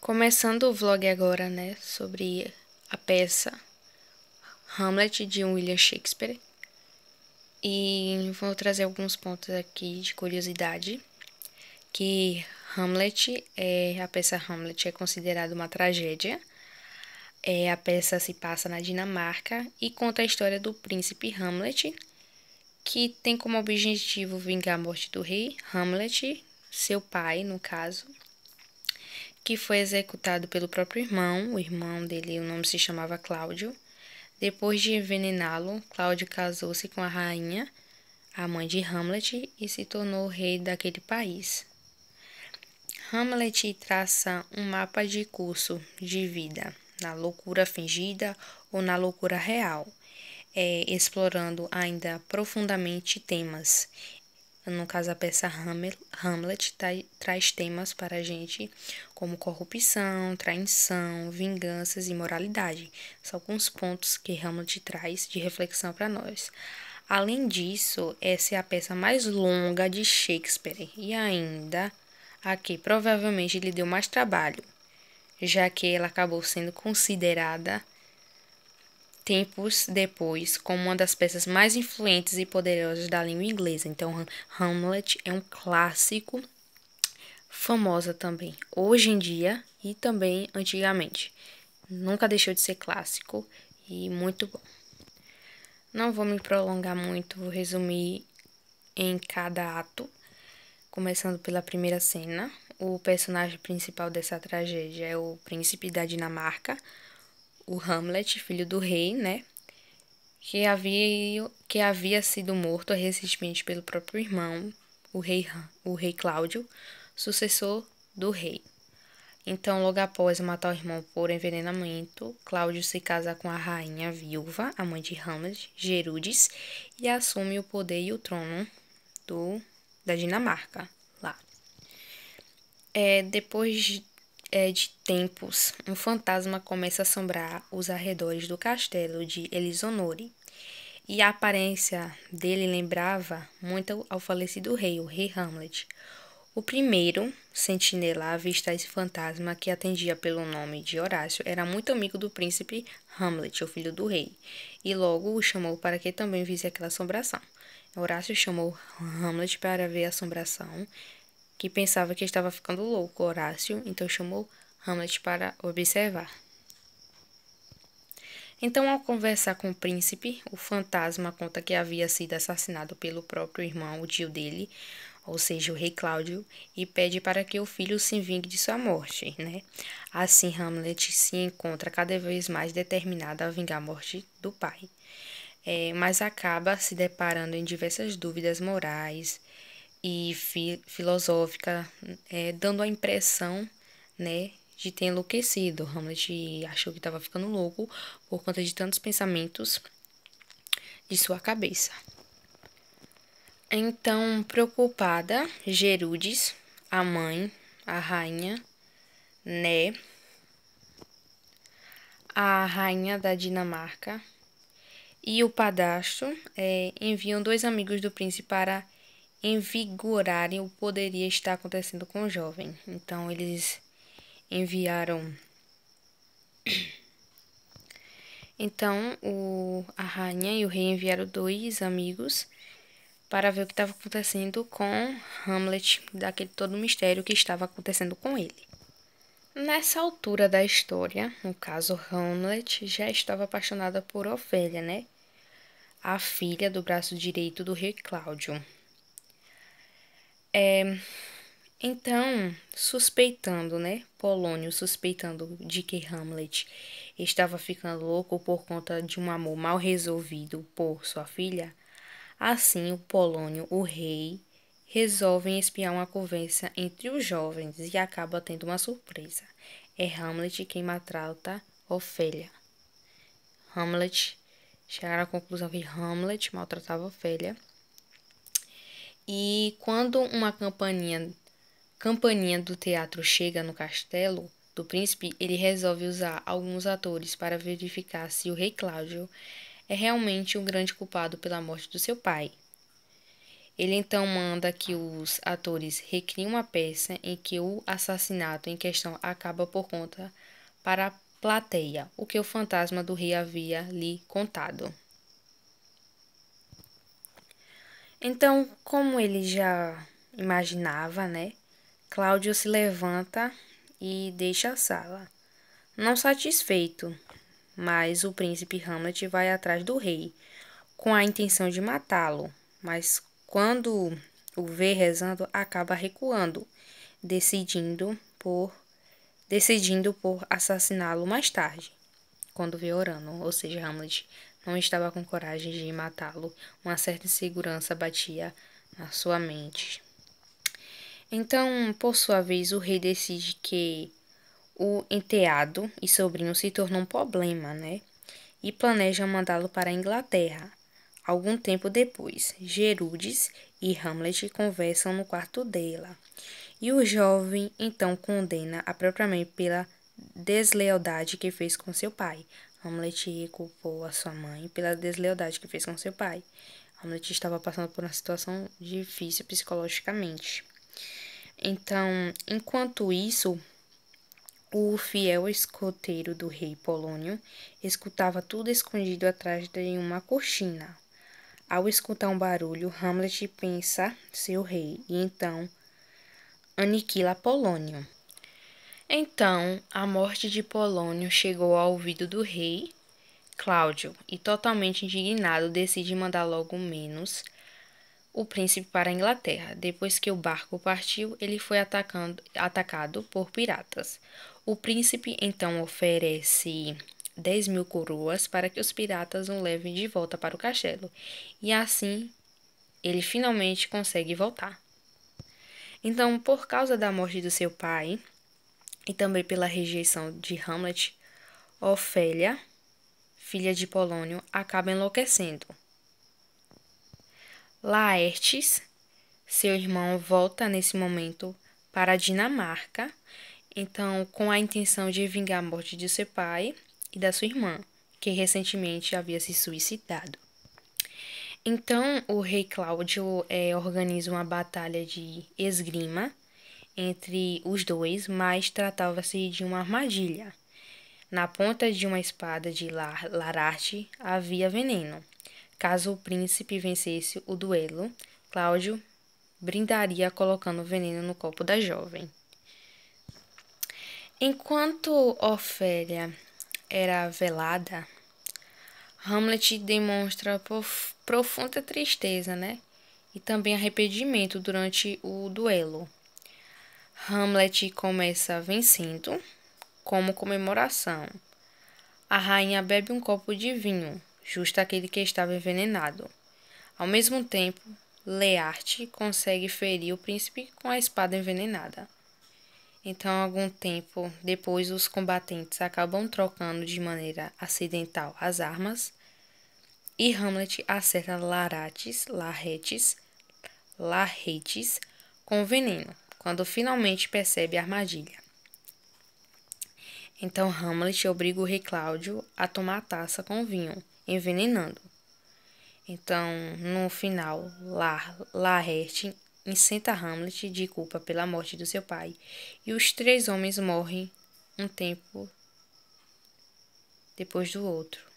Começando o vlog agora, né, sobre a peça Hamlet de William Shakespeare. E vou trazer alguns pontos aqui de curiosidade, que a peça Hamlet é considerada uma tragédia. A peça se passa na Dinamarca e conta a história do príncipe Hamlet, que tem como objetivo vingar a morte do rei Hamlet, seu pai, no caso, que foi executado pelo próprio irmão. O irmão dele, o nome se chamava Cláudio. Depois de envenená-lo, Cláudio casou-se com a rainha, a mãe de Hamlet, e se tornou rei daquele país. Hamlet traça um mapa de curso de vida, na loucura fingida ou na loucura real, explorando ainda profundamente temas. No caso, a peça Hamlet traz temas para a gente como corrupção, traição, vinganças e moralidade. São alguns pontos que Hamlet traz de reflexão para nós. Além disso, essa é a peça mais longa de Shakespeare e ainda a que provavelmente lhe deu mais trabalho, já que ela acabou sendo considerada tempos depois como uma das peças mais influentes e poderosas da língua inglesa. Então, Hamlet é um clássico, famosa também hoje em dia e também antigamente. Nunca deixou de ser clássico e muito bom. Não vou me prolongar muito, vou resumir em cada ato, começando pela primeira cena. O personagem principal dessa tragédia é o príncipe da Dinamarca, o Hamlet, filho do rei, né? Que havia sido morto recentemente pelo próprio irmão, o rei Cláudio, sucessor do rei. Então, logo após matar o irmão por envenenamento, Cláudio se casa com a rainha viúva, a mãe de Hamlet, Gerúdes, e assume o poder e o trono da Dinamarca lá. Depois de tempos, um fantasma começa a assombrar os arredores do castelo de Elisonore, e a aparência dele lembrava muito ao falecido rei, o rei Hamlet. O primeiro sentinela a avistar esse fantasma, que atendia pelo nome de Horácio, era muito amigo do príncipe Hamlet, o filho do rei, e logo o chamou para que também visse aquela assombração. Horácio chamou Hamlet para ver a assombração, que pensava que estava ficando louco. Horácio então chamou Hamlet para observar. Então, ao conversar com o príncipe, o fantasma conta que havia sido assassinado pelo próprio irmão, o tio dele, ou seja, o rei Cláudio, e pede para que o filho se vingue de sua morte, né? Assim, Hamlet se encontra cada vez mais determinado a vingar a morte do pai, mas acaba se deparando em diversas dúvidas morais e filosóficas, dando a impressão, né, de ter enlouquecido. Hamlet achou que estava ficando louco por conta de tantos pensamentos de sua cabeça. Então, preocupada, Gerúdes, a mãe, a rainha, né, a rainha da Dinamarca, e o padrasto enviam dois amigos do príncipe para envigorarem o que poderia estar acontecendo com o jovem. Então, eles enviaram. Então, a rainha e o rei enviaram dois amigos para ver o que estava acontecendo com Hamlet, daquele todo mistério que estava acontecendo com ele. Nessa altura da história, no caso, Hamlet já estava apaixonada por Ofélia, né? A filha do braço direito do rei Cláudio. Então, suspeitando, né? Polônio suspeitando de que Hamlet estava ficando louco por conta de um amor mal resolvido por sua filha, assim o Polônio, o rei, resolve espiar uma conversa entre os jovens e acaba tendo uma surpresa. É Hamlet quem maltrata Ofélia. Chegaram à conclusão que Hamlet maltratava Ofélia. E quando uma campainha do teatro chega no castelo do príncipe, ele resolve usar alguns atores para verificar se o rei Cláudio é realmente o grande culpado pela morte do seu pai. Ele então manda que os atores recriem uma peça em que o assassinato em questão acaba por conta para a plateia, o que o fantasma do rei havia lhe contado. Então, como ele já imaginava, né, Cláudio se levanta e deixa a sala. Não satisfeito, mas o príncipe Hamlet vai atrás do rei, com a intenção de matá-lo, mas quando o vê rezando, acaba recuando, decidindo por assassiná-lo mais tarde, quando vê orando, ou seja, Hamlet não estava com coragem de matá-lo, uma certa insegurança batia na sua mente. Então, por sua vez, o rei decide que o enteado e sobrinho se tornou um problema, né? E planeja mandá-lo para a Inglaterra. Algum tempo depois, Gerúdes e Hamlet conversam no quarto dela. E o jovem então condena a própria mãe pela deslealdade que fez com seu pai. Hamlet culpou a sua mãe pela deslealdade que fez com seu pai. Hamlet estava passando por uma situação difícil psicologicamente. Então, enquanto isso, o fiel escoteiro do rei Polônio escutava tudo escondido atrás de uma cortina. Ao escutar um barulho, Hamlet pensa ser o rei e então aniquila Polônio. Então, a morte de Polônio chegou ao ouvido do rei Cláudio e, totalmente indignado, decide mandar logo menos o príncipe para a Inglaterra. Depois que o barco partiu, ele foi atacado por piratas. O príncipe então oferece 10.000 coroas para que os piratas o levem de volta para o castelo. E assim, ele finalmente consegue voltar. Então, por causa da morte do seu pai e também pela rejeição de Hamlet, Ofélia, filha de Polônio, acaba enlouquecendo. Laertes, seu irmão, volta nesse momento para a Dinamarca, então com a intenção de vingar a morte de seu pai e da sua irmã, que recentemente havia se suicidado. Então o rei Cláudio organiza uma batalha de esgrima entre os dois, mas tratava-se de uma armadilha. Na ponta de uma espada de Lararte havia veneno. Caso o príncipe vencesse o duelo, Cláudio brindaria colocando veneno no copo da jovem. Enquanto Ofélia era velada, Hamlet demonstra profunda tristeza, né? E também arrependimento durante o duelo. Hamlet começa vencendo, como comemoração. A rainha bebe um copo de vinho, justo aquele que estava envenenado. Ao mesmo tempo, Learte consegue ferir o príncipe com a espada envenenada. Então, algum tempo depois, os combatentes acabam trocando de maneira acidental as armas e Hamlet acerta Larretes com veneno, quando finalmente percebe a armadilha. Então, Hamlet obriga o rei Cláudio a tomar a taça com vinho, envenenando. Então, no final, Laerte isenta Hamlet de culpa pela morte do seu pai, e os três homens morrem um tempo depois do outro.